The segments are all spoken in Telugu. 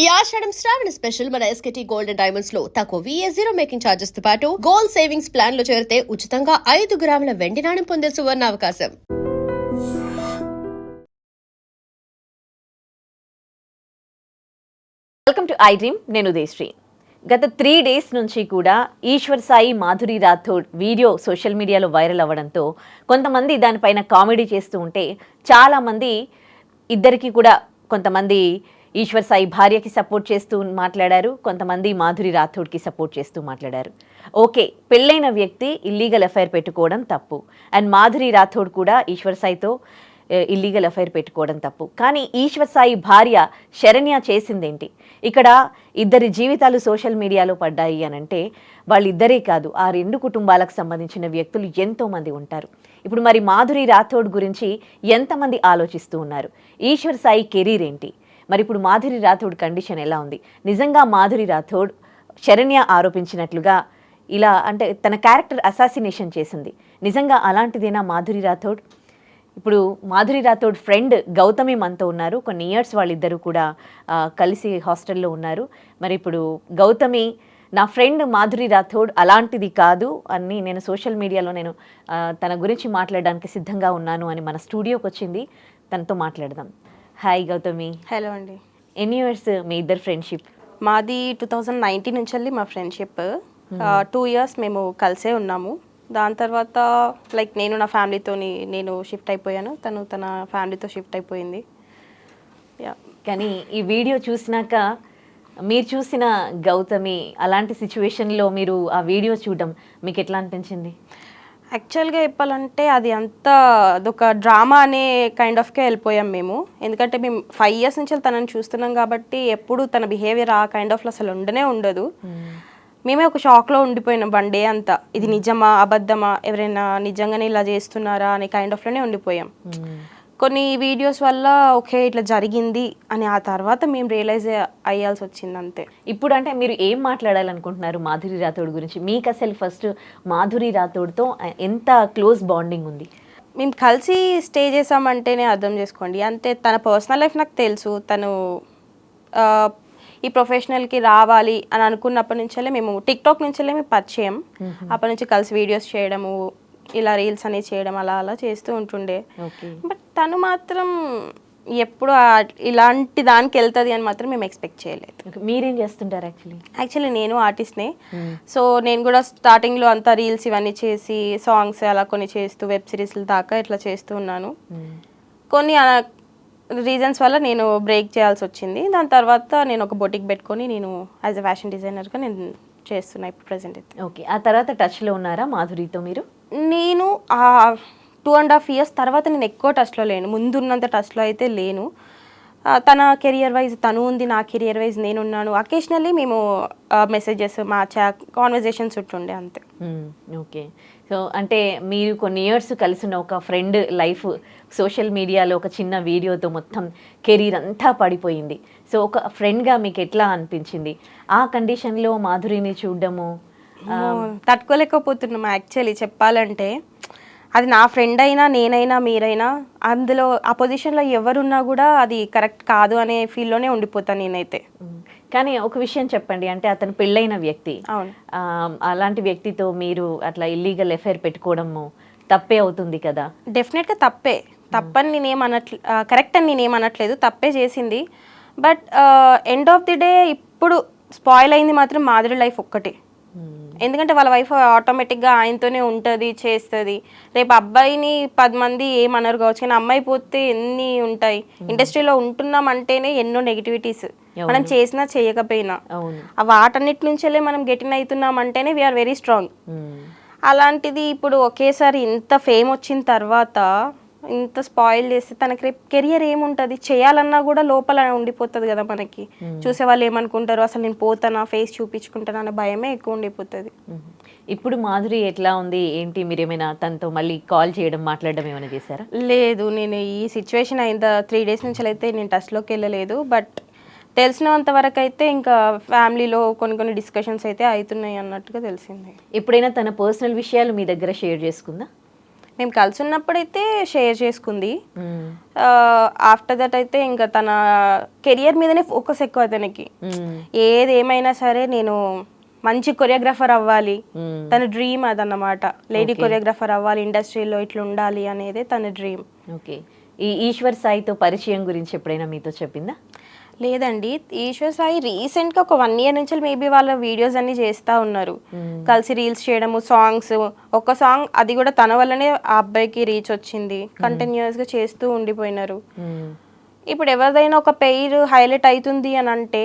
ఈ ఆషాఢం శ్రావణ స్పెషల్ మన ఎస్కేటీ గోల్డ్ అండ్ డైమండ్స్ లో తక్కువ VA0 మేకింగ్ ఛార్జెస్ తో పాటు గోల్డ్ సేవింగ్స్ ప్లాన్ లో చేరితే ఉచితంగా 5 గ్రాముల వెండి నాణెం పొందే సువర్ణ అవకాశం. Welcome to I dream. నేను ఉదయశ్రీ. గత 3 days నుంచి కూడా ఈశ్వర్ సాయి మాధురి రాథోడ్ వీడియో సోషల్ మీడియాలో వైరల్ అవ్వడంతో కొంతమంది దానిపైన కామెడీ చేస్తూ ఉంటే చాలామంది ఇద్దరికి కూడా కొంతమంది ఈశ్వర్ సాయి భార్యకి సపోర్ట్ చేస్తూ మాట్లాడారు, కొంతమంది మాధురి రాథోడ్కి సపోర్ట్ చేస్తూ మాట్లాడారు. ఓకే, పెళ్ళైన వ్యక్తి ఇల్లీగల్ అఫైర్ పెట్టుకోవడం తప్పు, అండ్ మాధురి రాథోడ్ కూడా ఈశ్వర్ సాయితో ఇల్లీగల్ అఫైర్ పెట్టుకోవడం తప్పు. కానీ ఈశ్వర్ సాయి భార్య శరణ్య చేసిందేంటి? ఇక్కడ ఇద్దరి జీవితాలు సోషల్ మీడియాలో పడ్డాయి అని అంటే వాళ్ళిద్దరే కాదు, ఆ 2 కుటుంబాలకు సంబంధించిన వ్యక్తులు ఎంతోమంది ఉంటారు. ఇప్పుడు మరి మాధురి రాథోడ్ గురించి ఎంతమంది ఆలోచిస్తూ ఉన్నారు? ఈశ్వర్ సాయి కెరీర్ ఏంటి? మరి ఇప్పుడు మాధురి రాథోడ్ కండిషన్ ఎలా ఉంది? నిజంగా మాధురి రాథోడ్ శరణ్య ఆరోపించినట్లుగా ఇలా అంటే తన క్యారెక్టర్ అసాసినేషన్ చేసింది, నిజంగా అలాంటిదేనా మాధురి రాథోడ్? ఇప్పుడు మాధురి రాథోడ్ ఫ్రెండ్ గౌతమి మనతో ఉన్నారు. కొన్ని ఇయర్స్ వాళ్ళిద్దరూ కూడా కలిసి హాస్టల్లో ఉన్నారు. మరి ఇప్పుడు గౌతమి, నా ఫ్రెండ్ మాధురి రాథోడ్ అలాంటిది కాదు అని నేను సోషల్ మీడియాలో నేను తన గురించి మాట్లాడడానికి సిద్ధంగా ఉన్నాను అని మన స్టూడియోకి వచ్చింది. తనతో మాట్లాడదాం. హాయ్ గౌతమి. హలో అండి. ఎన్ని ఇయర్స్ మీ ఇద్దరు ఫ్రెండ్షిప్? మాది 2019 నుంచి వెళ్ళి మా ఫ్రెండ్షిప్. 2 years మేము కలిసే ఉన్నాము. దాని తర్వాత లైక్ నేను నా ఫ్యామిలీతో నేను షిఫ్ట్ అయిపోయాను, తను తన ఫ్యామిలీతో షిఫ్ట్ అయిపోయింది. కానీ ఈ వీడియో చూసినాక మీరు చూసిన గౌతమి అలాంటి సిచ్యువేషన్లో మీరు ఆ వీడియో చూడడం మీకు ఎట్లా అనిపించింది? యాక్చువల్గా చెప్పాలంటే అది అంతా అదొక డ్రామా అనే కైండ్ ఆఫ్కే వెళ్ళిపోయాం మేము. ఎందుకంటే మేము 5 years నుంచి తనని చూస్తున్నాం కాబట్టి ఎప్పుడు తన బిహేవియర్ ఆ కైండ్ ఆఫ్లో అసలు ఉండదు. మేమే ఒక షాక్లో ఉండిపోయినాం 1 day అంతా. ఇది నిజమా అబద్ధమా, ఎవరైనా నిజంగానే ఇలా చేస్తున్నారా అనే కైండ్ ఆఫ్లోనే ఉండిపోయాం. కొన్ని వీడియోస్ వల్ల ఓకే ఇట్లా జరిగింది అని ఆ తర్వాత మేము రియలైజ్ అయ్యాల్సి వచ్చింది అంతే. ఇప్పుడు అంటే మీరు ఏం మాట్లాడాలనుకుంటున్నారు మాధురి రాథోడ్ గురించి? మీకు అసలు ఫస్ట్ మాధురి రాథోడ్తో ఎంత క్లోజ్ బాండింగ్ ఉంది? మేము కలిసి స్టే చేసామంటేనే అర్థం చేసుకోండి. అంటే తన పర్సనల్ లైఫ్ నాకు తెలుసు. తను ఈ ప్రొఫెషనల్కి రావాలి అని అనుకున్నప్పటి నుంచే మేము టిక్టాక్ నుంచే మేము పరిచయం. అప్పటి నుంచి కలిసి వీడియోస్ చేయడము, ఇలా రీల్స్ అనేది చేయడం అలా అలా చేస్తూ ఉంటుండే. బట్ తను మాత్రం ఎప్పుడు ఇలాంటి దానికి వెళ్తుంది అని మాత్రం మేము ఎక్స్పెక్ట్ చేయలేదు. మీరేం చేస్తుంటారు? యాక్చువల్లీ నేను ఆర్టిస్ట్నే. సో నేను కూడా స్టార్టింగ్లో అంతా రీల్స్ ఇవన్నీ చేసి సాంగ్స్ అలా కొన్ని చేస్తూ వెబ్ సిరీస్ల దాకా ఇట్లా చేస్తూ ఉన్నాను. కొన్ని రీజన్స్ వల్ల నేను బ్రేక్ చేయాల్సి వచ్చింది. దాని తర్వాత నేను ఒక బొటిక్ పెట్టుకొని నేను యాజ్ అ ఫ్యాషన్ డిజైనర్గా నేను చేస్తున్నా ఇప్పుడు ప్రెసెంట్ అయితే. ఓకే, ఆ తర్వాత టచ్లో ఉన్నారా మాధురితో మీరు? నేను 2.5 years తర్వాత నేను ఎక్కువ టచ్లో లేను, ముందున్నంత టచ్లో అయితే లేను. తన కెరియర్ వైజ్ తను ఉంది, నా కెరియర్ వైజ్ నేనున్నాను. అకేషనల్లీ మేము మెసేజెస్ మా కాన్వర్జేషన్స్ ఉంటుండే అంతే. ఓకే, సో అంటే మీరు కొన్ని ఇయర్స్ కలిసి ఉన్న ఒక ఫ్రెండ్ లైఫ్ సోషల్ మీడియాలో ఒక చిన్న వీడియోతో మొత్తం కెరీర్ అంతా పడిపోయింది. సో ఒక ఫ్రెండ్గా మీకు ఎట్లా అనిపించింది ఆ కండిషన్లో మాధురిని చూడడము? తట్టుకోలేకపోతున్నాం యాక్చువల్లీ చెప్పాలంటే. అది నా ఫ్రెండ్ అయినా నేనైనా మీరైనా అందులో ఆ పొజిషన్లో ఎవరున్నా కూడా అది కరెక్ట్ కాదు అనే ఫీల్లోనే ఉండిపోతాను నేనైతే. కానీ ఒక విషయం చెప్పండి, అంటే అతను పెళ్ళైన వ్యక్తి, అలాంటి వ్యక్తితో మీరు అట్లా ఇల్లీగల్ అఫైర్ పెట్టుకోవడము తప్పే అవుతుంది కదా? డెఫినెట్గా తప్పని నేనేమనట్లేదు, కరెక్ట్ అని నేనేమనట్లేదు, తప్పే చేసింది. But end of the day ఇప్పుడు స్పాయిల్ అయింది మాత్రం మాధురి లైఫ్ ఒక్కటే. ఎందుకంటే వాళ్ళ వైఫ్ ఆటోమేటిక్గా ఆయనతోనే ఉంటుంది, చేస్తుంది. రేపు అబ్బాయిని 10 మంది ఏమన్నారు కావచ్చు, కానీ అమ్మాయి పోతే ఎన్ని ఉంటాయి. ఇండస్ట్రీలో ఉంటున్నాం అంటేనే ఎన్నో నెగిటివిటీస్, మనం చేసినా చేయకపోయినా వాటన్నిటి నుంచెల్లే మనం గెటిన్ అవుతున్నాం అంటేనే వీఆర్ వెరీ స్ట్రాంగ్. అలాంటిది ఇప్పుడు ఒకేసారి ఇంత ఫేమ్ వచ్చిన తర్వాత ఇంత స్పాయిల్ చేస్తే తనకి రేపు కెరియర్ ఏముంటుంది? చేయాలన్నా కూడా లోపల ఉండిపోతుంది కదా మనకి. చూసే వాళ్ళు ఏమనుకుంటారు, అసలు నేను పోతానా, ఫేస్ చూపించుకుంటానా అనే భయమే ఎక్కువ ఉండిపోతుంది. ఇప్పుడు మాధురి ఎట్లా ఉంది ఏంటి? మీరు ఏమైనా తనతో మళ్ళీ కాల్ చేయడం మాట్లాడడం ఏమైనా చేశారా? లేదు, నేను ఈ సిచ్యువేషన్ అయిన 3 days నుంచి అయితే నేను టచ్లోకి వెళ్ళలేదు. బట్ తెలిసినంత వరకు అయితే ఇంకా ఫ్యామిలీలో కొన్ని డిస్కషన్స్ అయితే అవుతున్నాయి అన్నట్టుగా తెలిసింది. ఎప్పుడైనా తన పర్సనల్ విషయాలు మీ దగ్గర షేర్ చేసుకుందా? మేము కలిసి ఉన్నప్పుడైతే షేర్ చేసుకుంది. మ్మ్. ఆఫ్టర్ దట్ అయితే ఇంకా తన కెరియర్ మీదనే ఫోకస్ ఎక్కువ తనకి. మ్మ్. ఏది ఏమైనా సరే నేను మంచి కొరియోగ్రాఫర్ అవ్వాలి, మ్మ్. తన డ్రీమ్ అదన్నమాట. లేడీ కొరియోగ్రాఫర్ అవ్వాలి, ఇండస్ట్రీలో ఇట్లా ఉండాలి అనేదే తన డ్రీమ్. ఓకే. ఈ ఈశ్వర్ సాయితో పరిచయం గురించి ఎప్పుడైనా మీతో చెప్పిందా? లేదండి, ఈశ్వర్ సాయి రీసెంట్గా ఒక 1 year నుంచి మేబీ వాళ్ళ వీడియోస్ అన్ని చేస్తూ ఉన్నారు, కలిసి రీల్స్ చేయడము, సాంగ్స్. ఒక సాంగ్ అది కూడా తన వల్లనే ఆ అబ్బాయికి రీచ్ వచ్చింది. కంటిన్యూస్గా చేస్తూ ఉండిపోయినారు. మ్మ్. ఇప్పుడు ఎవరిదైనా ఒక పెయిర్ హైలైట్ అవుతుంది అని అంటే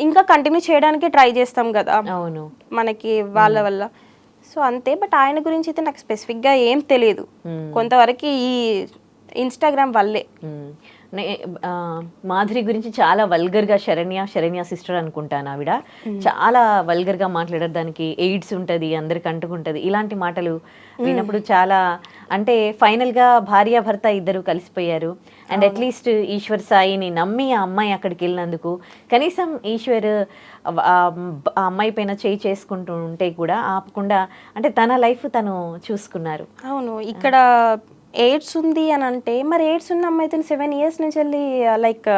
ఇంకా కంటిన్యూ చేయడానికి ట్రై చేస్తాం కదా అవును. మనకి వాళ్ళ వల్ల. సో అంతే. బట్ ఆయన గురించి అయితే నాకు స్పెసిఫిక్గా ఏం తెలియదు. కొంతవరకు ఈ ఇన్స్టాగ్రామ్ వల్లే. మ్మ్. మాధురి గురించి చాలా వల్గర్గా శరణ్య సిస్టర్ అనుకుంటాను ఆవిడ, చాలా వల్గర్గా మాట్లాడారు. దానికి ఎయిడ్స్ ఉంటుంది, అందరికి అంటుకుంటుంది, ఇలాంటి మాటలు విన్నప్పుడు చాలా అంటే ఫైనల్గా భార్యాభర్త ఇద్దరు కలిసిపోయారు. అండ్ అట్లీస్ట్ ఈశ్వర్ సాయిని నమ్మి ఆ అమ్మాయి అక్కడికి వెళ్ళినందుకు కనీసం ఈశ్వర్ ఆ అమ్మాయి పైన చేయి చేసుకుంటూ ఉంటే కూడా ఆపకుండా అంటే తన లైఫ్ తను చూసుకున్నారు. అవును. ఇక్కడ ఎయిడ్స్ ఉంది అని అంటే మరి ఎయిడ్స్ ఉన్న అమ్మాయితో 7 years నుంచి వెళ్ళి లైక్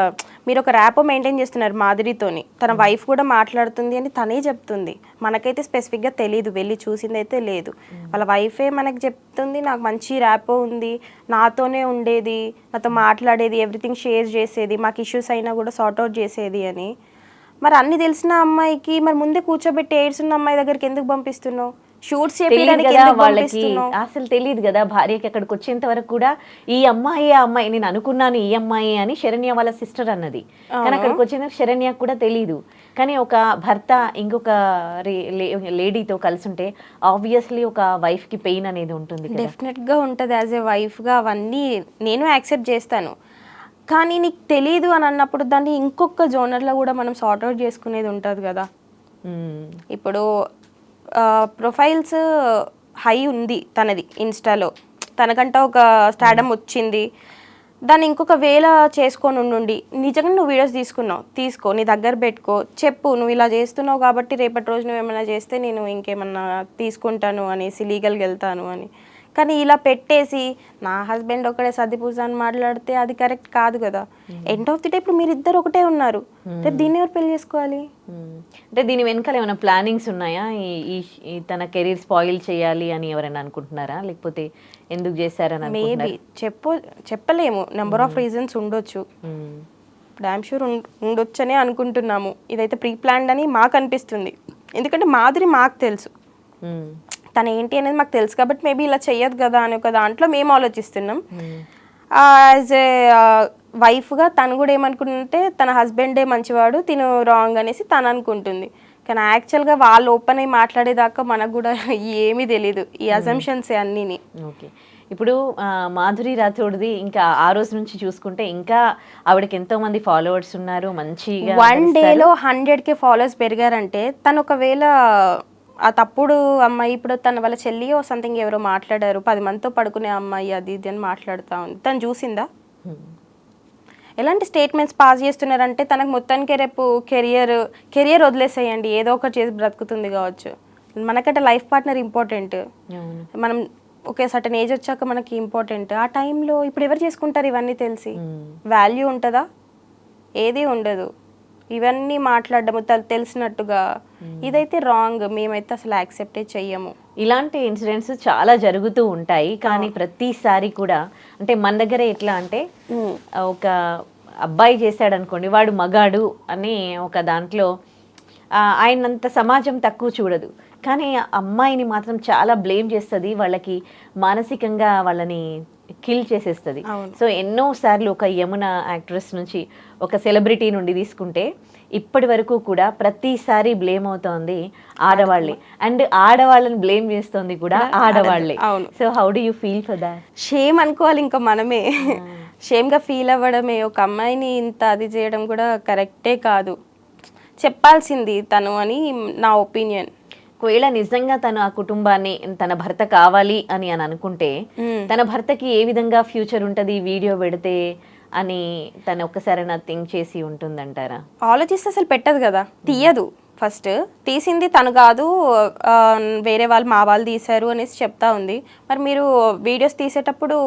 మీరు ఒక ర్యాపో మెయింటైన్ చేస్తున్నారు మాధురితోని. తన వైఫ్ కూడా మాట్లాడుతుంది అని తనే చెప్తుంది. మనకైతే స్పెసిఫిక్గా తెలియదు, వెళ్ళి చూసింది అయితే లేదు. వాళ్ళ వైఫే మనకు చెప్తుంది, నాకు మంచి ర్యాపో ఉంది, నాతోనే ఉండేది, నాతో మాట్లాడేది, ఎవ్రీథింగ్ షేర్ చేసేది, మాకు ఇష్యూస్ అయినా కూడా సార్ట్అవుట్ చేసేది అని. మరి అన్ని తెలిసిన అమ్మాయికి మరి ముందే కూర్చోబెట్టి ఎయిడ్స్ ఉన్న అమ్మాయి దగ్గరికి ఎందుకు పంపిస్తున్నావు? షూట్స్ వాళ్ళకి అసలు తెలియదు కదా భార్యకి. అక్కడికి వచ్చేంత వరకు కూడా ఈ అమ్మాయి ఆ అమ్మాయి నేను అనుకున్నాను ఈ అమ్మాయి అని శరణ్య వాళ్ళ సిస్టర్ అన్నది. కానీ అక్కడికి వచ్చిన శరణ్య కూడా తెలియదు. కానీ ఒక భర్త ఇంకొక లేడీతో కలిసి ఉంటే ఆబ్వియస్లీ ఒక వైఫ్ కి పెయిన్ అనేది ఉంటుంది. డెఫినెట్ గా ఉంటుంది. యాజ్ ఏ వైఫ్ గా అవన్నీ నేను యాక్సెప్ట్ చేస్తాను. కానీ నీకు తెలియదు అని అన్నప్పుడు దాన్ని ఇంకొక జోనర్లో కూడా మనం సార్ట్అవుట్ చేసుకునేది ఉంటుంది కదా. ఇప్పుడు ప్రొఫైల్స్ హై ఉంది తనది ఇన్స్టాలో, తనకంటే ఒక స్టార్డమ్ వచ్చింది, దాన్ని ఇంకొక వేళ చేసుకొని ఉండి నిజంగా నువ్వు వీడియోస్ తీసుకో, నీ దగ్గర పెట్టుకో, చెప్పు నువ్వు ఇలా చేస్తున్నావు కాబట్టి రేపటి రోజు నువ్వు ఏమైనా చేస్తే నేను ఇంకేమన్నా తీసుకుంటాను అనేసి లీగల్గా వెళ్తాను అని. కానీ ఇలా పెట్టేసి నా హస్బెండ్ ఒకడే సర్దిపూజ అని మాట్లాడితే అది కరెక్ట్ కాదు కదా. ఎండ్ ఆఫ్ ది డే ఇప్పుడు మీరిద్దరు ఒకటే ఉన్నారు, రేపు దీన్ని ఎవరు పెళ్లి చేసుకోవాలి? అంటే దీని వెనకాల ఏమైనా ప్లానింగ్స్ ఉన్నాయా? ఈ తన కెరీర్ స్పాయిల్ చేయాలి అని ఎవరైనా అనుకుంటున్నారా, లేకపోతే ఎందుకు చేశారని? మేబీ చెప్పలేము, నెంబర్ ఆఫ్ రీజన్స్ ఉండొచ్చు, డామ్ షూర్ ఉండొచ్చనే అనుకుంటున్నాము. ఇదైతే ప్రీ ప్లాన్డ్ అని మాకు అనిపిస్తుంది. ఎందుకంటే మాధురి మాకు తెలుసు, తను ఏంటి అనేది మాకు తెలుసు కాబట్టి మేబీ ఇలా చెయ్యదు కదా అని ఒక దాంట్లో మేము ఆలోచిస్తున్నాం. యాజ్ ఏ వైఫ్గా తను కూడా ఏమనుకుంటుంటే తన హస్బెండే మంచివాడు, తిను రాంగ్ అనేసి తను అనుకుంటుంది. కానీ యాక్చువల్గా వాళ్ళు ఓపెన్ అయ్యి మాట్లాడేదాకా మనకు కూడా ఏమీ తెలీదు, ఈ అజంప్షన్స్ అన్నీని. ఓకే. ఇప్పుడు మాధురి రాథోడ్ది ఇంకా ఆ రోజు నుంచి చూసుకుంటే ఇంకా ఆవిడకి ఎంతో మంది ఫాలోవర్స్ ఉన్నారు, మంచిగా 1 dayలో 100K ఫాలోవర్స్ పెరిగారంటే తను ఒకవేళ ఆ తప్పుడు అమ్మాయి, ఇప్పుడు తన వాళ్ళ చెల్లియో సంథింగ్ ఎవరో మాట్లాడారు, 10 మందితో పడుకునే అమ్మాయి అది ఇది అని మాట్లాడుతూ ఉంది, తను చూసిందా? ఎలాంటి స్టేట్మెంట్స్ పాస్ చేస్తున్నారంటే తనకు మొత్తానికి రేపు కెరియర్ వదిలేసేయండి, ఏదో ఒకటి చేసి బ్రతుకుతుంది కావచ్చు. మనకంటే లైఫ్ పార్ట్నర్ ఇంపార్టెంట్. మనం ఒకే సర్టన్ ఏజ్ వచ్చాక మనకి ఇంపార్టెంట్. ఆ టైంలో ఇప్పుడు ఎవరు చేసుకుంటారు ఇవన్నీ తెలిసి? వాల్యూ ఉంటుందా? ఏది ఉండదు. ఇవన్నీ మాట్లాడడం తెలిసినట్టుగా ఇదైతే రాంగ్. మేమైతే అసలు యాక్సెప్టే చెయ్యము. ఇలాంటి ఇన్సిడెంట్స్ చాలా జరుగుతూ ఉంటాయి. కానీ ప్రతిసారి కూడా అంటే మన దగ్గర ఎట్లా అంటే ఒక అబ్బాయి చేశాడు అనుకోండి, వాడు మగాడు అని ఒక దాంట్లో ఆయనంత సమాజం తక్కువ చూడదు. కానీ అమ్మాయిని మాత్రం చాలా బ్లేమ్ చేస్తుంది, వాళ్ళకి మానసికంగా వాళ్ళని కిల్ చేసేస్తుంది. సో ఎన్నోసార్లు ఒక యమున యాక్ట్రెస్ నుంచి ఒక సెలబ్రిటీ నుండి తీసుకుంటే ఇప్పటి వరకు కూడా ప్రతిసారి బ్లేమ్ అవుతోంది ఆడవాళ్ళే, అండ్ ఆడవాళ్ళని బ్లేమ్ చేస్తుంది కూడా ఆడవాళ్ళే. So how do you feel for that? Shame అనుకోవాలి ఇంకా మనమే, షేమ్గా ఫీల్ అవ్వడమే. ఒక అమ్మాయిని ఇంత అది చేయడం కూడా కరెక్టే కాదు, చెప్పాల్సింది తను అని నా ఒపీనియన్. ఒకవేళ నిజంగా తను ఆ కుటుంబాన్ని తన భర్త కావాలి అని అనుకుంటే తన భర్తకి ఏ విధంగా ఫ్యూచర్ ఉంటుంది వీడియో పెడితే అని తను ఒక్కసారి థింక్ చేసి ఉంటుందంటారా? ఆలోచిస్తే అసలు పెట్టదు కదా, తీయదు. ఫస్ట్ తీసింది తను కాదు, వేరే వాళ్ళు మా వాళ్ళు తీశారు అనేసి చెప్తా ఉంది. మరి మీరు వీడియోస్ తీసేటప్పుడు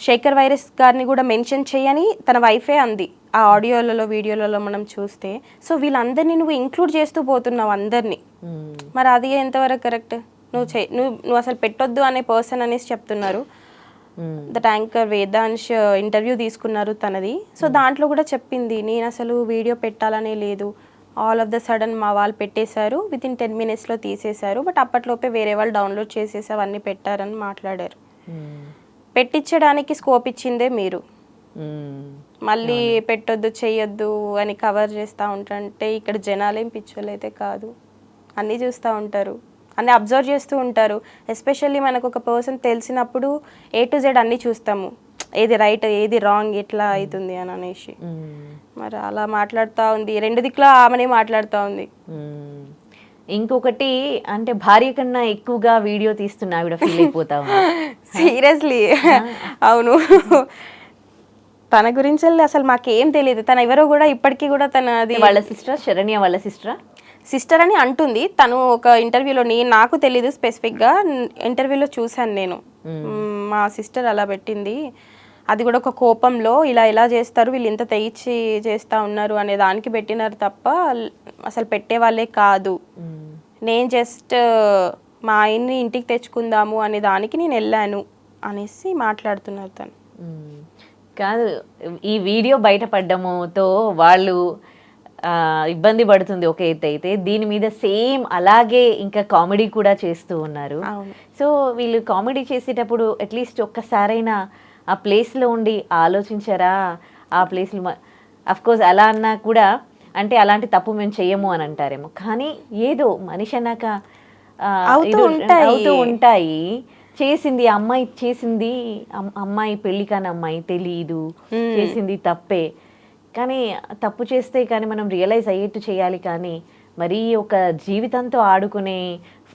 శేఖర్ వైరస్ గారిని కూడా మెన్షన్ చేయని తన వైఫే అంది ఆ ఆడియోలలో వీడియోలలో మనం చూస్తే. సో వీళ్ళందరినీ నువ్వు ఇంక్లూడ్ చేస్తూ పోతున్నావు అందరినీ. మరి అది ఎంతవరకు కరెక్ట్? నువ్వు అసలు పెట్టొద్దు అనే పర్సన్ అనేసి చెప్తున్నారు. ద యాంకర్ వేదాంశ్ ఇంటర్వ్యూ తీసుకున్నారు తనది. సో దాంట్లో కూడా చెప్పింది, నేను అసలు వీడియో పెట్టాలనే లేదు, ఆల్ ఆఫ్ ద సడన్ మా వాళ్ళు పెట్టేశారు, విత్ ఇన్ 10 minutesలో తీసేశారు, బట్ అప్పట్లోపే వేరే వాళ్ళు డౌన్లోడ్ చేసేసి అవన్నీ పెట్టారని మాట్లాడారు. పెట్టించడానికి స్కోప్ ఇచ్చిందే మీరు, మళ్ళీ పెట్టొద్దు చెయ్యొద్దు అని కవర్ చేస్తూ ఉంటుంటే ఇక్కడ జనాలేం పిచ్చోళ్ళైతే కాదు, అన్నీ చూస్తూ ఉంటారు, అన్నీ అబ్జర్వ్ చేస్తూ ఉంటారు. ఎస్పెషల్లీ మనకు ఒక పర్సన్ తెలిసినప్పుడు A to Z అన్నీ చూస్తాము, ఏది రైట్ ఏది రాంగ్ ఎట్లా అవుతుంది అని అనేసి. మరి అలా మాట్లాడుతూ ఉంది, రెండు దిక్కులో ఆమెనే మాట్లాడుతూ ఉంది. ఇంకొకటి అంటే భార్య కన్నా ఎక్కువగా వీడియో తీస్తున్నా ఆవిడ ఫీల్ అయిపోతా సీరియస్లీ అవును. తన గురించి అసలు మాకేం తెలియదు, తన ఎవరో కూడా ఇప్పటికీ కూడా తనది వాళ్ళ సిస్టర్, శరణ్య వాళ్ళ సిస్టర్ అని అంటుంది తను ఒక ఇంటర్వ్యూలో. నాకు తెలీదు స్పెసిఫిక్గా, ఇంటర్వ్యూలో చూశాను నేను, మా సిస్టర్ అలా పెట్టింది, అది కూడా ఒక కోపంలో ఇలా ఎలా చేస్తారు వీళ్ళు ఇంత తెగించి చేస్తూ ఉన్నారు అనే దానికి పెట్టినారు తప్ప అసలు పెట్టే వాళ్ళే కాదు. నేను జస్ట్ మా ఆయన్ని ఇంటికి తెచ్చుకుందాము అనే దానికి నేను వెళ్ళాను అనేసి మాట్లాడుతున్నారు తను. కాదు, ఈ వీడియో బయటపడ్డముతో వాళ్ళు ఇబ్బంది పడుతుంది ఒక ఎత్తు అయితే, దీని మీద సేమ్ అలాగే ఇంకా కామెడీ కూడా చేస్తూ ఉన్నారు. సో వీళ్ళు కామెడీ చేసేటప్పుడు అట్లీస్ట్ ఒక్కసారైనా ఆ ప్లేస్లో ఉండి ఆలోచించారా? ఆ ప్లేస్లో అఫ్కోర్స్ అలా అన్నా కూడా అంటే అలాంటి తప్పు మేము చెయ్యము అని అంటారేమో, కానీ ఏదో మనిషి అన్నాక అవుతూ ఉంటాయి. చేసింది అమ్మాయి, చేసింది అమ్మాయి, పెళ్లి కాని అమ్మాయి, తెలీదు, చేసింది తప్పే, కానీ తప్పు చేస్తే కానీ మనం రియలైజ్ అయ్యేట్టు చేయాలి. కానీ మరీ ఒక జీవితంతో ఆడుకునే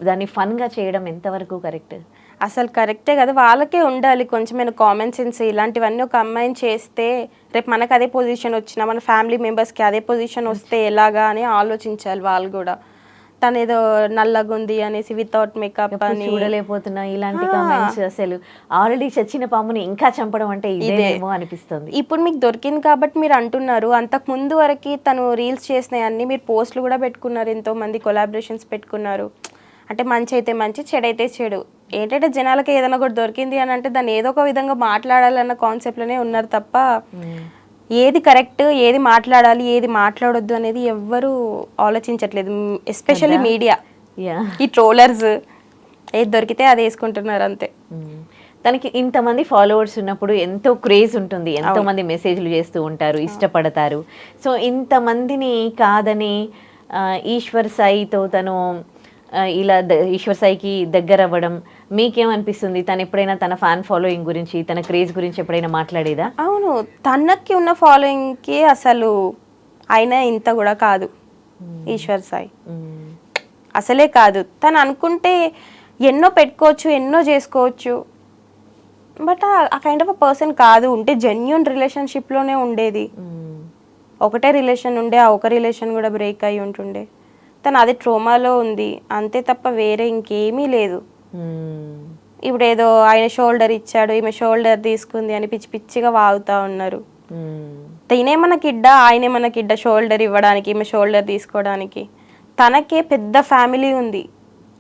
దాన్ని ఫన్గా చేయడం ఎంతవరకు కరెక్ట్? అసలు కరెక్టే కదా, వాళ్ళకే ఉండాలి కొంచెమైనా కామన్ సెన్స్. ఇలాంటివన్నీ ఒక అమ్మాయిని చేస్తే రేపు మనకు అదే పొజిషన్ వచ్చినా, మన ఫ్యామిలీ మెంబర్స్కి అదే పొజిషన్ వస్తే ఎలాగా అని ఆలోచించాలి వాళ్ళు కూడా. తను ఏదో నల్లగా ఉంది అనేసి వితౌట్ మేకప్ అని చూడలేకపోతున్నా ఇలాంటి కామెంట్స్. అసలు ఆల్రెడీ చచ్చిన పాముని ఇంకా చంపడం అంటే ఇదేమో అనిపిస్తుంది. ఇప్పుడు మీకు దొరికింది కాబట్టి మీరు అంటున్నారు, అంతకు ముందు వరకు తను రీల్స్ చేసినాయి అన్ని మీరు పోస్టులు కూడా పెట్టుకున్నారు, ఎంతో మంది కొలాబరేషన్స్ పెట్టుకున్నారు. అంటే మంచి అయితే మంచి, చెడు అయితే చెడు. ఏంటంటే జనాలకి ఏదైనా కూడా దొరికింది అని అంటే దాన్ని ఏదో ఒక విధంగా మాట్లాడాలన్న కాన్సెప్ట్లోనే ఉన్నారు తప్ప ఏది కరెక్ట్, ఏది మాట్లాడాలి, ఏది మాట్లాడొద్దు అనేది ఎవ్వరూ ఆలోచించట్లేదు. ఎస్పెషల్లీ మీడియా, ఈ ట్రోలర్స్ ఏది దొరికితే అది వేసుకుంటున్నారు అంతే. తనకి ఇంతమంది ఫాలోవర్స్ ఉన్నప్పుడు ఎంతో క్రేజ్ ఉంటుంది, ఎంతో మంది మెసేజ్లు చేస్తూ ఉంటారు, ఇష్టపడతారు. సో ఇంతమందిని కాదని ఈశ్వర్ సాయితో తను ఇలా ఈశ్వర్ సాయికి దగ్గర అవ్వడం మీకేమనిపిస్తుంది? తను ఎప్పుడైనా తన ఫ్యాన్ ఫాలోయింగ్ గురించి, తన క్రేజ్ గురించి ఎప్పుడైనా మాట్లాడేదా? అవును, తనకి ఉన్న ఫాలోయింగ్కి అసలు ఆయన ఇంత కూడా కాదు ఈశ్వర్ సాయి, అసలే కాదు. తను అనుకుంటే ఎన్నో పెట్టుకోవచ్చు, ఎన్నో చేసుకోవచ్చు, బట్ ఆ కైండ్ ఆఫ్ అ పర్సన్ కాదు. ఉంటే జెన్యూన్ రిలేషన్షిప్లోనే ఉండేది, ఒకటే రిలేషన్ ఉండే, ఆ ఒక రిలేషన్ కూడా బ్రేక్ అయి ఉంటుండే. తను అది ట్రోమాలో ఉంది అంతే తప్ప వేరే ఇంకేమీ లేదు. ఇప్పుడు ఏదో ఆయన షోల్డర్ ఇచ్చాడు, ఈమె షోల్డర్ తీసుకుంది అని పిచ్చి పిచ్చిగా వాగుతా ఉన్నారు. తినేమన్నా కిడ్డా, ఆయనేమన్నా కిడ్డా షోల్డర్ ఇవ్వడానికి, ఈమె షోల్డర్ తీసుకోవడానికి? తనకే పెద్ద ఫ్యామిలీ ఉంది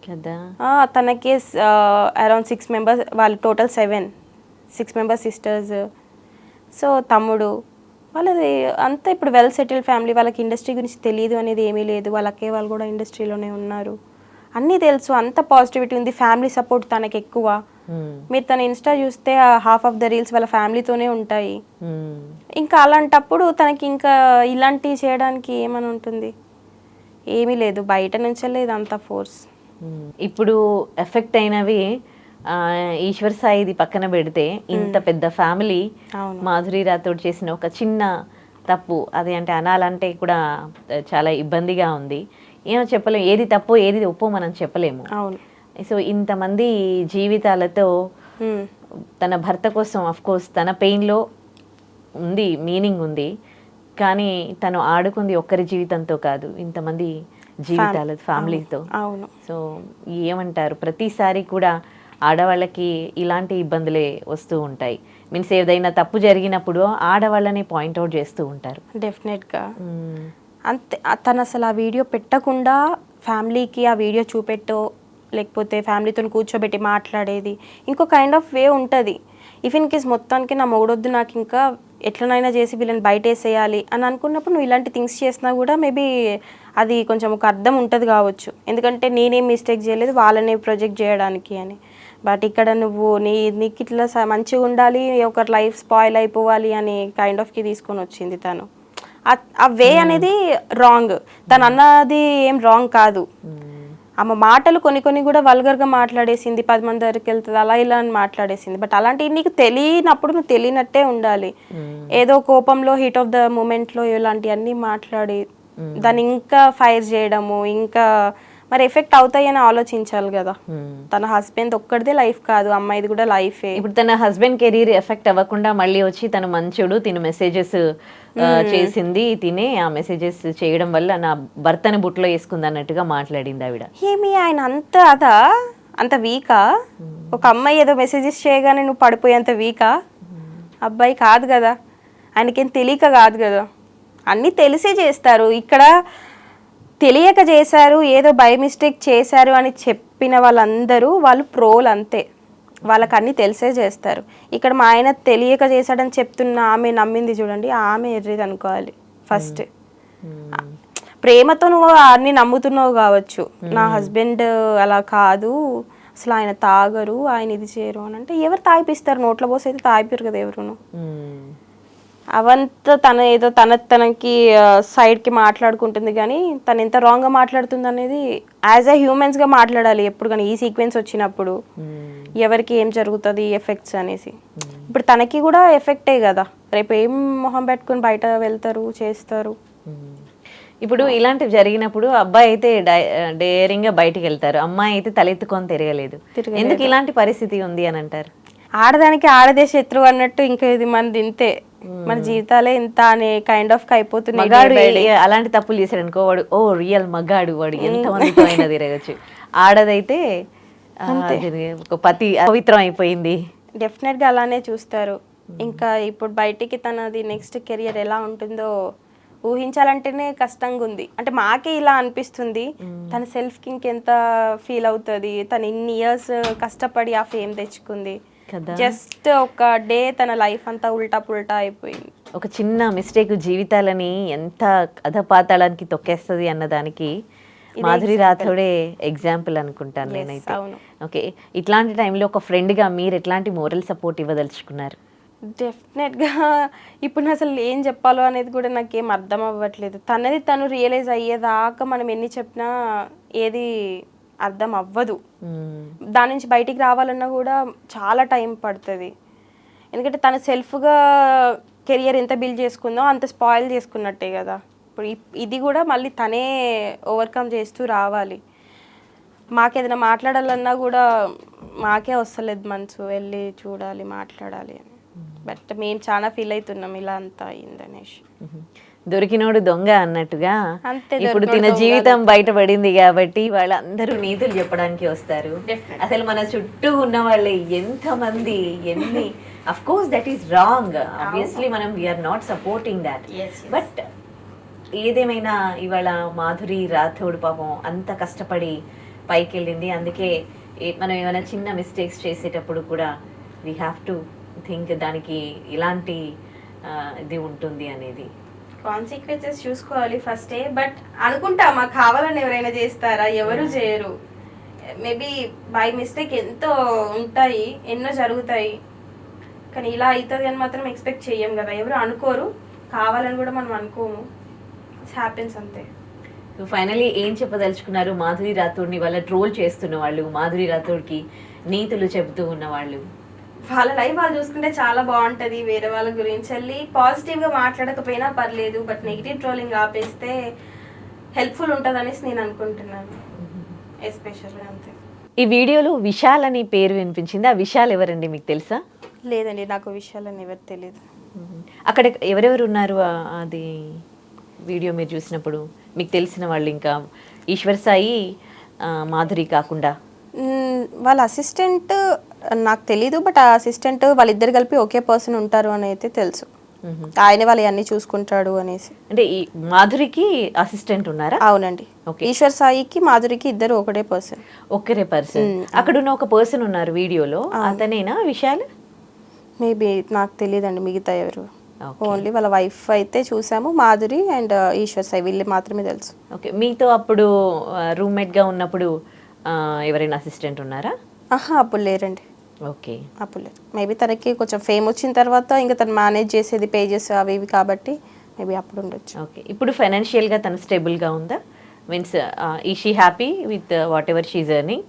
కదా, తనకే అరౌండ్ 6 members, వాళ్ళు టోటల్ 6 members సిస్టర్స్. సో తమ్ముడు వాళ్ళది అంతా ఇప్పుడు వెల్ సెటిల్డ్ ఫ్యామిలీ. వాళ్ళకి ఇండస్ట్రీ గురించి తెలియదు అనేది ఏమీ లేదు, వాళ్ళ అక్కే వాళ్ళు కూడా ఇండస్ట్రీలోనే ఉన్నారు, అన్నీ తెలుసు, అంత పాజిటివిటీ ఉంది, ఫ్యామిలీ సపోర్ట్ తనకి ఎక్కువ. మీరు తన ఇన్స్టా చూస్తే హాఫ్ ఆఫ్ ద రీల్స్ వాళ్ళ ఫ్యామిలీతోనే ఉంటాయి. ఇంకా అలాంటప్పుడు తనకి ఇంకా ఇలాంటివి చేయడానికి ఏమని ఉంటుంది? ఏమీ లేదు, బయట నుంచే లేదు అంత ఫోర్స్. ఇప్పుడు ఎఫెక్ట్ అయినవి ఈశ్వర్ సాయిది పక్కన పెడితే ఇంత పెద్ద ఫ్యామిలీ మాధురి రాథోడ్ చేసిన ఒక చిన్న తప్పు, అది అంటే అనాలంటే కూడా చాలా ఇబ్బందిగా ఉంది. ఏమో చెప్పలేము, ఏది తప్పో ఏది ఒప్పో మనం చెప్పలేము. సో ఇంతమంది జీవితాలతో తన భర్త కోసం అఫ్కోర్స్ తన పెయిన్లో ఉంది, మీనింగ్ ఉంది, కానీ తను ఆడుకుంది ఒక్కరి జీవితంతో కాదు, ఇంతమంది జీవితాలు ఫ్యామిలీతో. అవును. సో ఏమంటారు, ప్రతిసారి కూడా ఆడవాళ్ళకి ఇలాంటి ఇబ్బందులే వస్తూ ఉంటాయి. మీన్స్ ఏదైనా తప్పు జరిగినప్పుడు ఆడవాళ్ళని పాయింట్అవుట్ చేస్తూ ఉంటారు. డెఫినెట్గా అంతే. తను అసలు ఆ వీడియో పెట్టకుండా ఫ్యామిలీకి ఆ వీడియో చూపెట్టో లేకపోతే ఫ్యామిలీతో కూర్చోబెట్టి మాట్లాడేది ఇంకో కైండ్ ఆఫ్ వే ఉంటుంది. ఇఫ్ ఇన్ కేస్ మొత్తానికి నా మొగుడొద్దు, నాకు ఇంకా ఎట్లనైనా చేసి వీళ్ళని బయట వేసేయాలి అని అనుకున్నప్పుడు నువ్వు ఇలాంటి థింగ్స్ చేసినా కూడా మేబీ అది కొంచెం ఒక అర్థం ఉంటుంది కావచ్చు. ఎందుకంటే నేనేం మిస్టేక్ చేయలేదు వాళ్ళనే ప్రొజెక్ట్ చేయడానికి అని. బట్ ఇక్కడ నువ్వు నీకు ఇట్లా మంచిగా ఉండాలి, ఒకరి లైఫ్ స్పాయిల్ అయిపోవాలి అని కైండ్ ఆఫ్కి తీసుకొని వచ్చింది తను. ఆ వే అనేది రాంగ్. తను అన్నది ఏం రాంగ్ కాదు. ఆమె మాటలు కొన్ని కూడా వల్గర్గా మాట్లాడేసింది, 10 మంది దగ్గరికి వెళ్తుంది అలా ఇలా అని మాట్లాడేసింది. బట్ అలాంటివి నీకు తెలియనప్పుడు నువ్వు తెలియనట్టే ఉండాలి. ఏదో కోపంలో హీట్ ఆఫ్ ద మూమెంట్లో ఇలాంటివన్నీ మాట్లాడి దాన్ని ఇంకా ఫైర్ చేయడము, ఇంకా మరి ఎఫెక్ట్ అవుతాయని ఆలోచించాలి కదా. తన హస్బెండ్ ఒక్కడిదే లైఫ్ కాదు, అమ్మాయిది కూడా లైఫే. ఇప్పుడు తన హస్బెండ్ కెరీర్ ఎఫెక్ట్ అవ్వకుండా మళ్ళీ వచ్చి తన మంచుడు తిను మెసేజెస్ చేసింది, తినే ఆ మెసేజెస్ చేయడం వల్ల నా భర్తని బుట్లో వేసుకుంది అన్నట్టుగా మాట్లాడింది ఆవిడ. ఏమి ఆయన అంత వీకా? ఒక అమ్మాయి ఏదో మెసేజెస్ చేయగానే నువ్వు పడిపోయేంత వీకా? అబ్బాయి కాదు కదా, ఆయనకేం తెలియక కాదు కదా, అన్నీ తెలిసే చేస్తారు. ఇక్కడ తెలియక చేశారు, ఏదో బై మిస్టేక్ చేశారు అని చెప్పిన వాళ్ళు ప్రోలు అంతే, వాళ్ళకి అన్నీ తెలిసే చేస్తారు. ఇక్కడ మా ఆయన తెలియక చేశాడని చెప్తున్న ఆమె నమ్మింది చూడండి, ఆమె ఎర్రిది అనుకోవాలి ఫస్ట్. ప్రేమతో నువ్వు అన్ని నమ్ముతున్నావు కావచ్చు, నా హస్బెండ్ అలా కాదు, అసలు ఆయన తాగరు, ఆయన ఇది చేయరు అని అంటే ఎవరు తాగిపిస్తారు? నోట్లో పోసి అయితే తాగిపోరు కదా ఎవరును. అవంతా తన ఏదో తనకి సైడ్కి మాట్లాడుకుంటుంది, కానీ తను ఎంత రాంగ్గా మాట్లాడుతుంది అనేది యాజ్ ఎ హ్యూమన్స్గా మాట్లాడాలి ఎప్పుడు కానీ. ఈ సీక్వెన్స్ వచ్చినప్పుడు ఎవరికి ఏం జరుగుతుంది ఎఫెక్ట్స్ అనేసి. ఇప్పుడు తనకి కూడా ఎఫెక్టే కదా, రేపు ఏం మొహం పెట్టుకుని బయట వెళ్తారు చేస్తారు. ఇప్పుడు ఇలాంటివి జరిగినప్పుడు అబ్బాయి అయితే డేరింగ్గా బయటికి వెళ్తారు, అమ్మాయి అయితే తలెత్తుకొని తిరగలేదు. ఎందుకు ఇలాంటి పరిస్థితి ఉంది అని అంటారు? ఆడదానికి ఆడదే శత్రువు అన్నట్టు ఇంకా ఇది మనది ఇంతే, మన జీవితాలే ఇంత అనే కైండ్ ఆఫ్ అయిపోతుంది. అలాంటి తప్పులు చేశాడు అనుకో, వాడు ఓ రియల్ మగాడు, వాడు ఎంత మందితో అయినా తిరగచ్చు. ఆడదైతే ఒక పతి పవిత్రం అయిపోయింది. డెఫినెట్గా అలానే చూస్తారు. ఇంకా ఇప్పుడు బయటికి తనది నెక్స్ట్ కెరియర్ ఎలా ఉంటుందో ఊహించాలంటేనే కష్టంగా ఉంది. అంటే మాకే ఇలా అనిపిస్తుంది, తన సెల్ఫ్కి ఇంకెంత ఫీల్ అవుతుంది. తను ఇన్ని ఇయర్స్ కష్టపడి ఆ ఫేమ్ తెచ్చుకుంది, జస్ట్ ఒక డే తన లైఫ్ అంతా ఉల్టా పుల్టా అయిపోయింది. ఒక చిన్న మిస్టేక్ జీవితాలని ఎంత అధపాతాళానికి తొక్కేస్తుంది అన్నదానికి మాధురి రాథోడే ఎగ్జాంపుల్ అనుకుంటాను నేనైతే. ఓకే, ఇట్లాంటి టైంలో ఒక ఫ్రెండ్గా మీరు ఎట్లాంటి మోరల్ సపోర్ట్ ఇవ్వదలుచుకున్నారు? డెఫినెట్గా ఇప్పుడు అసలు ఏం చెప్పాలో అనేది కూడా నాకేం అర్థం అవ్వట్లేదు. తనది తను రియలైజ్ అయ్యేదాకా మనం ఎన్ని చెప్పినా ఏది అర్థం అవ్వదు. దాని నుంచి బయటికి రావాలన్నా కూడా చాలా టైం పడుతుంది. ఎందుకంటే తను సెల్ఫ్గా కెరియర్ ఎంత బిల్డ్ చేసుకుందో అంత స్పాయిల్ చేసుకున్నట్టే కదా. ఇప్పుడు ఇది కూడా మళ్ళీ తనే ఓవర్కమ్ చేస్తూ రావాలి. మాకేదైనా మాట్లాడాలన్నా కూడా మాకే వస్తలేదు మనసు, వెళ్ళి చూడాలి మాట్లాడాలి అని. బట్ మేము చాలా ఫీల్ అవుతున్నాం ఇలా అంతా అయిందనేసి. దొరికినోడు దొంగ అన్నట్టుగా ఇప్పుడు తిన జీవితం బయటపడింది కాబట్టి వాళ్ళందరూ నీతులు చెప్పడానికి వస్తారు. అసలు మన చుట్టూ ఉన్న వాళ్ళు ఎంతమంది ఎన్ని, of course that is wrong, obviously మనం we are not supporting that. But ఏదేమైనా ఇవాళ మాధురి రాథోడ్ పాపం అంత కష్టపడి పైకి వెళ్ళింది. అందుకే మనం ఏమైనా చిన్న మిస్టేక్స్ చేసేటప్పుడు కూడా వీ హ్యావ్ టు థింక్ దానికి ఇలాంటి ఇది ఉంటుంది అనేది. కాన్సిక్వెన్సెస్ చూసుకోవాలి ఫస్టే. బట్ అనుకుంటా మాకు కావాలని ఎవరైనా చేస్తారా? ఎవరు చేయరు. మేబీ బై మిస్టేక్ ఎంతో ఉంటాయి, ఎన్నో జరుగుతాయి, కానీ ఇలా అవుతుంది అని మాత్రం ఎక్స్పెక్ట్ చెయ్యం కదా. ఎవరు అనుకోరు, కావాలని కూడా మనం అనుకోము. ఇట్స్ హ్యాపెన్స్ అంతే. ఫైనలీ ఏం చెప్పదలుచుకున్నారు మాధురి రాథోడ్ని వాళ్ళ ట్రోల్ చేస్తున్న వాళ్ళు, మాధురి రాథోడ్కి నీతులు చెబుతూ ఉన్న వాళ్ళు? వాళ్ళ లైఫ్ వాళ్ళు చూసుకుంటే చాలా బాగుంటుంది. వేరే వాళ్ళ గురించి వెళ్ళి పాజిటివ్గా మాట్లాడకపోయినా పర్లేదు, బట్ నెగిటివ్ ట్రోలింగ్ ఆపేస్తే హెల్ప్ఫుల్ ఉంటుంది అనేసి నేను అనుకుంటున్నాను. ఎస్పెషల్గా అంతే. ఈ వీడియోలో విశాల్ అని పేరు వినిపించింది, ఆ విశాల్ ఎవరండి మీకు తెలుసా? లేదండి, నాకు విషయాలని ఎవరు తెలియదు. అక్కడ ఎవరెవరు ఉన్నారు అది వీడియో మీరు చూసినప్పుడు మీకు తెలిసిన వాళ్ళు? ఇంకా ఈశ్వర్ సాయి మాధురి కాకుండా వాళ్ళ అసిస్టెంట్ నాకు తెలీదు, బట్ ఆ అసిస్టెంట్ వాళ్ళిద్దరు కలిపి ఒకే పర్సన్ ఉంటారు అని అయితే తెలుసు. ఆయన వాళ్ళు అన్ని చూసుకుంటాడు అనేసి. అంటే ఈ మాధురికి అసిస్టెంట్ ఉన్నారా? అవునండి. ఈశ్వర్ సాయికి మాధురికి ఇద్దరు ఒకటే పర్సన్. ఒక్కరే పర్సన్. అక్కడ ఉన్న ఒక పర్సన్ ఉన్నారు వీడియోలో, అతనేనా విశాల్? మేబీ నాకు తెలియదండి మిగతా ఎవరు. ఓన్లీ వాళ్ళ వైఫ్ అయితే చూసాము, మాధురి అండ్ ఈశ్వర్ సాయి వీళ్ళు మాత్రమే తెలుసు. ఓకే. మీతో అప్పుడు రూమ్మేట్ గా ఉన్నప్పుడు ఎవరైనా అసిస్టెంట్ ఉన్నారా? అప్పుడు లేరండి. ఓకే. అప్పుడు లేదు. మేబీ తనకి కొంచెం ఫేమ్ వచ్చిన తర్వాత ఇంకా తను మేనేజ్ చేసేది పేజెస్ అవి ఇవి కాబట్టి మేబీ అప్పుడు ఉండొచ్చు. ఓకే. ఇప్పుడు ఫైనాన్షియల్ గా తను స్టేబుల్ గా ఉందా? మీన్స్ ఈ she happy with whatever she's earning?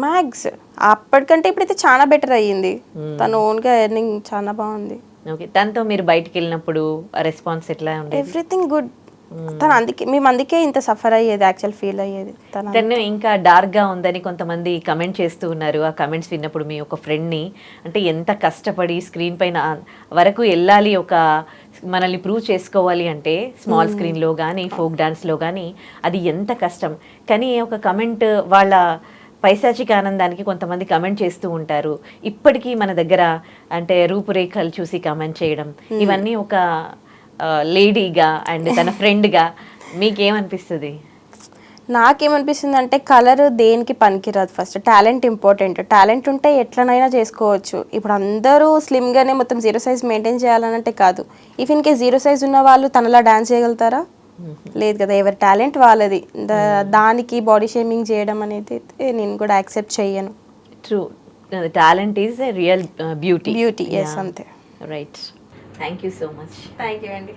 Max అప్పటికంటే ఇప్పుడైతే చాలా బెటర్ అయ్యింది. తను ఓన్గా ఎర్నింగ్ చాలా బాగుంది. ఓకే. తనతో మీరు బయటికి వెళ్ళినప్పుడు రెస్పాన్స్ ఎట్లా ఉండేది? Everything good. తను మేము అందుకే ఇంత సఫర్ అయ్యేది, యాక్చువల్ ఫీల్ అయ్యేది. తను ఇంకా డార్క్ గా ఉందని కొంతమంది కమెంట్ చేస్తూ ఉన్నారు. ఆ కమెంట్స్ విన్నప్పుడు మీ ఒక ఫ్రెండ్ ని, అంటే ఎంత కష్టపడి స్క్రీన్ పైన వరకు వెళ్ళాలి, ఒక మనల్ని ప్రూవ్ చేసుకోవాలి అంటే స్మాల్ స్క్రీన్ లో కానీ ఫోక్ డాన్స్ లో కానీ అది ఎంత కష్టం. కానీ ఒక కమెంట్ వాళ్ళ పైశాచిక ఆనందానికి కొంతమంది కమెంట్ చేస్తూ ఉంటారు. ఇప్పటికీ మన దగ్గర అంటే రూపురేఖలు చూసి కమెంట్ చేయడం, ఇవన్నీ ఒక లేడీగా అండ్ తన ఫ్రెండ్గా మీకేమనిపిస్తుంది? నాకేమనిపిస్తుంది అంటే కలర్ దేనికి పనికిరాదు. First talent important. టాలెంట్ ఉంటే ఎట్లనైనా చేసుకోవచ్చు. ఇప్పుడు అందరూ స్లిమ్గానే మొత్తం 0 సైజ్ మెయింటైన్ చేయాలనంటే కాదు. ఇఫ్ ఇన్ కేస్ 0 సైజ్ ఉన్న వాళ్ళు తనలా డాన్స్ చేయగలుగుతారా? లేదు కదా. ఎవరి టాలెంట్ వాళ్ళది. దానికి బాడీ షేమింగ్ చేయడం అనేది నేను కూడా యాక్సెప్ట్ చేయను. True. Talent is a real beauty. Yes, అంతే. Right. Thank you so much. Thank you అండి.